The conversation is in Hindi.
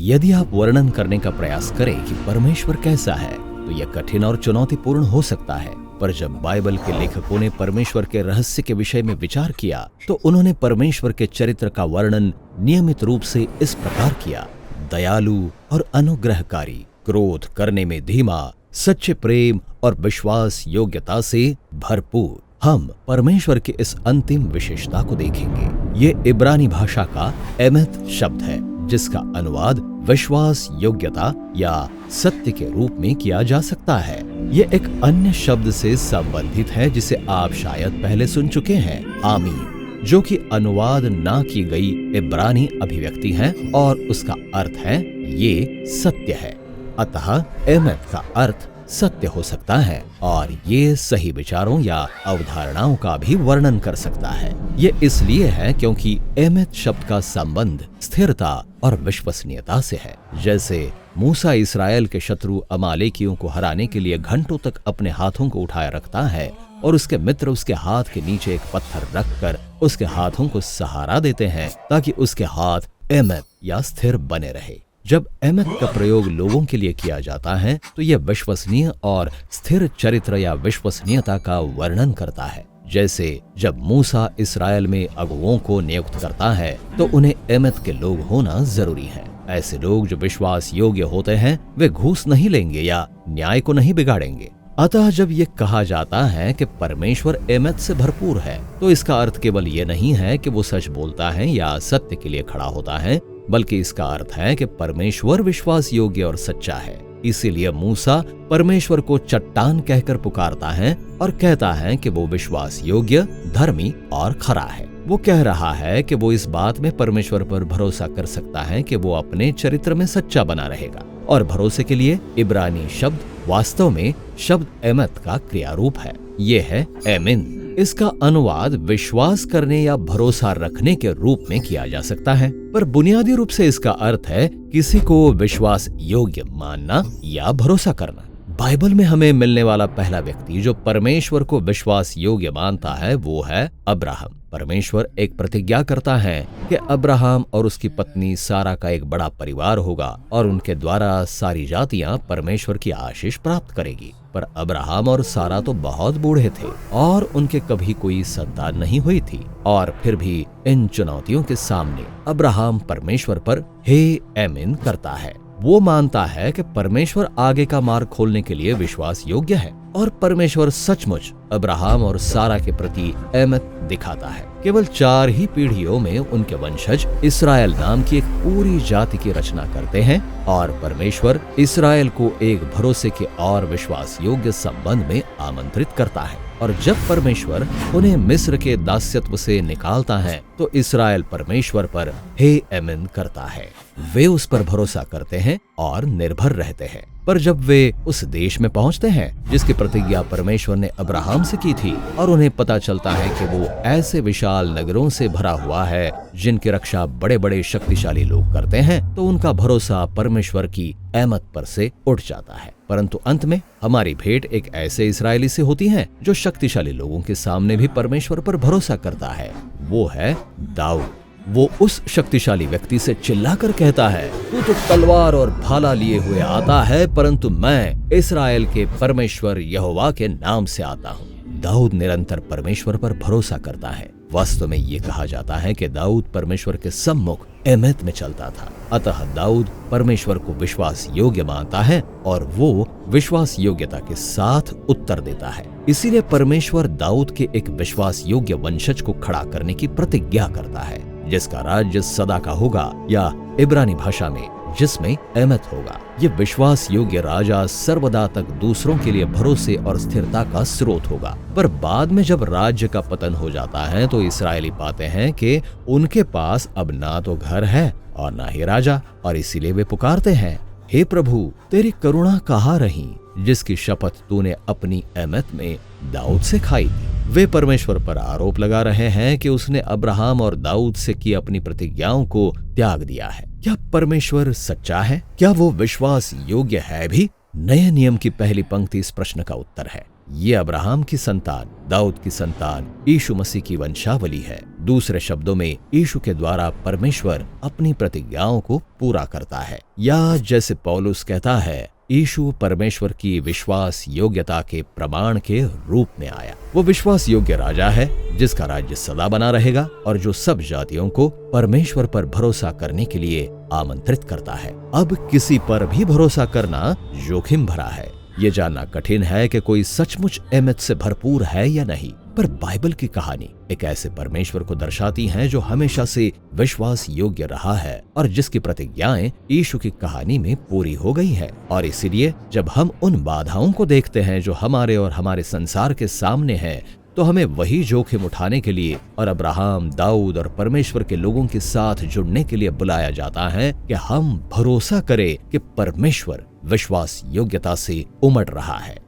यदि आप वर्णन करने का प्रयास करें कि परमेश्वर कैसा है, तो यह कठिन और चुनौतीपूर्ण हो सकता है। पर जब बाइबल के लेखकों ने परमेश्वर के रहस्य के विषय में विचार किया, तो उन्होंने परमेश्वर के चरित्र का वर्णन नियमित रूप से इस प्रकार किया: दयालु और अनुग्रहकारी, क्रोध करने में धीमा, सच्चे प्रेम और विश्वास योग्यता से भरपूर। हम परमेश्वर की इस अंतिम विशेषता को देखेंगे। ये इब्रानी भाषा का एमेथ शब्द है, जिसका अनुवाद विश्वास योग्यता या सत्य के रूप में किया जा सकता है। ये एक अन्य शब्द से संबंधित है जिसे आप शायद पहले सुन चुके हैं, आमीन, जो कि अनुवाद ना की गई इब्रानी अभिव्यक्ति है और उसका अर्थ है ये सत्य है। अतः एमेथ का अर्थ सत्य हो सकता है और ये सही विचारों या अवधारणाओं का भी वर्णन कर सकता है। ये इसलिए है क्योंकि एमेथ शब्द का संबंध स्थिरता और विश्वसनीयता से है। जैसे मूसा इस्राएल के शत्रु अमालेकियों को हराने के लिए घंटों तक अपने हाथों को उठाए रखता है और उसके मित्र उसके हाथ के नीचे एक पत्थर रखकर उसके हाथों को सहारा देते हैं ताकि उसके हाथ एमेथ या स्थिर बने रहे। जब एमेथ का प्रयोग लोगों के लिए किया जाता है तो यह विश्वसनीय और स्थिर चरित्र या विश्वसनीयता का वर्णन करता है। जैसे जब मूसा इस्राएल में अगुओं को नियुक्त करता है तो उन्हें एमेथ के लोग होना जरूरी है। ऐसे लोग जो विश्वास योग्य होते हैं, वे घूस नहीं लेंगे या न्याय को नहीं बिगाड़ेंगे। अतः जब ये कहा जाता है कि परमेश्वर एमेथ से भरपूर है, तो इसका अर्थ केवल ये नहीं है कि वो सच बोलता है या सत्य के लिए खड़ा होता है, बल्कि इसका अर्थ है कि परमेश्वर विश्वास योग्य और सच्चा है। इसीलिए मूसा परमेश्वर को चट्टान कहकर पुकारता है और कहता है कि वो विश्वास योग्य, धर्मी और खरा है। वो कह रहा है कि वो इस बात में परमेश्वर पर भरोसा कर सकता है कि वो अपने चरित्र में सच्चा बना रहेगा। और भरोसे के लिए इब्रानी शब्द वास्तव में शब्द एमेथ का क्रियारूप है। ये है एमिन। इसका अनुवाद विश्वास करने या भरोसा रखने के रूप में किया जा सकता है, पर बुनियादी रूप से इसका अर्थ है किसी को विश्वास योग्य मानना या भरोसा करना। बाइबल में हमें मिलने वाला पहला व्यक्ति जो परमेश्वर को विश्वास योग्य मानता है वो है अब्राहम। परमेश्वर एक प्रतिज्ञा करता है कि अब्राहम और उसकी पत्नी सारा का एक बड़ा परिवार होगा और उनके द्वारा सारी जातियां परमेश्वर की आशीष प्राप्त करेगी। पर अब्राहम और सारा तो बहुत बूढ़े थे और उनके कभी कोई संतान नहीं हुई थी, और फिर भी इन चुनौतियों के सामने अब्राहम परमेश्वर पर हे एमिन करता है। वो मानता है कि परमेश्वर आगे का मार्ग खोलने के लिए विश्वास योग्य है और परमेश्वर सचमुच अब्राहम और सारा के प्रति एमेथ दिखाता है। केवल 4 ही पीढ़ियों में उनके वंशज इस्राएल नाम की एक पूरी जाति की रचना करते हैं और परमेश्वर इस्राएल को एक भरोसे के और विश्वास योग्य संबंध में आमंत्रित करता है। और जब परमेश्वर उन्हें मिस्र के दास्यत्व से निकालता है तो इस्राएल परमेश्वर पर हे एमिन करता है। वे उस पर भरोसा करते हैं और निर्भर रहते हैं। पर जब वे उस देश में पहुंचते हैं जिसकी प्रतिज्ञा परमेश्वर ने अब्राहम से की थी और उन्हें पता चलता है कि वो ऐसे विशाल नगरों से भरा हुआ है जिनकी रक्षा बड़े बड़े शक्तिशाली लोग करते हैं, तो उनका भरोसा परमेश्वर की एमत पर से उठ जाता है। परंतु अंत में हमारी भेंट एक ऐसे इस्राएली से होती है जो शक्तिशाली लोगों के सामने भी परमेश्वर पर भरोसा करता है। वो है दाऊद। वो उस शक्तिशाली व्यक्ति से चिल्लाकर कहता है, तू तो तलवार और भाला लिए हुए आता है, परंतु मैं इस्राएल के परमेश्वर यहोवा के नाम से आता हूँ। दाऊद निरंतर परमेश्वर पर भरोसा करता है। वास्तव में ये कहा जाता है कि दाऊद परमेश्वर के सम्मुख एमेत में चलता था। अतः दाऊद परमेश्वर को विश्वास योग्य मानता है और वो विश्वास योग्यता के साथ उत्तर देता है। इसीलिए परमेश्वर दाऊद के एक विश्वास योग्य वंशज को खड़ा करने की प्रतिज्ञा करता है जिसका राज्य सदा का होगा, या इब्रानी भाषा में जिसमें एमेत होगा। ये विश्वास योग्य राजा सर्वदा तक दूसरों के लिए भरोसे और स्थिरता का स्रोत होगा। पर बाद में जब राज्य का पतन हो जाता है तो इस्राएली पाते हैं कि उनके पास अब ना तो घर है और ना ही राजा, और इसीलिए वे पुकारते हैं, हे प्रभु तेरी करुणा कहाँ रही जिसकी शपथ तूने अपनी एमेत में दाऊद से खाई। वे परमेश्वर पर आरोप लगा रहे हैं कि उसने अब्राहम और दाऊद से की अपनी प्रतिज्ञाओं को त्याग दिया है। क्या परमेश्वर सच्चा है? क्या वो विश्वास योग्य है भी? नए नियम की पहली पंक्ति इस प्रश्न का उत्तर है। ये अब्राहम की संतान, दाऊद की संतान, यीशु मसीह की वंशावली है। दूसरे शब्दों में यीशु के द्वारा परमेश्वर अपनी प्रतिज्ञाओं को पूरा करता है, या जैसे पौलुस कहता है, यीशु परमेश्वर की विश्वास योग्यता के प्रमाण के रूप में आया। वो विश्वास योग्य राजा है जिसका राज्य सदा बना रहेगा और जो सब जातियों को परमेश्वर पर भरोसा करने के लिए आमंत्रित करता है। अब किसी पर भी भरोसा करना जोखिम भरा है। ये जानना कठिन है कि कोई सचमुच अहमियत से भरपूर है या नहीं, पर बाइबल की कहानी एक ऐसे परमेश्वर को दर्शाती हैं जो हमेशा से विश्वास योग्य रहा है और जिसकी प्रतिज्ञाएं यीशु की कहानी में पूरी हो गई है। और इसीलिए जब हम उन बाधाओं को देखते हैं जो हमारे और हमारे संसार के सामने हैं, तो हमें वही जोखिम उठाने के लिए और अब्राहम, दाऊद और परमेश्वर के लोगों के साथ जुड़ने के लिए बुलाया जाता है कि हम भरोसा करें कि परमेश्वर विश्वास योग्यता से उमड़ रहा है।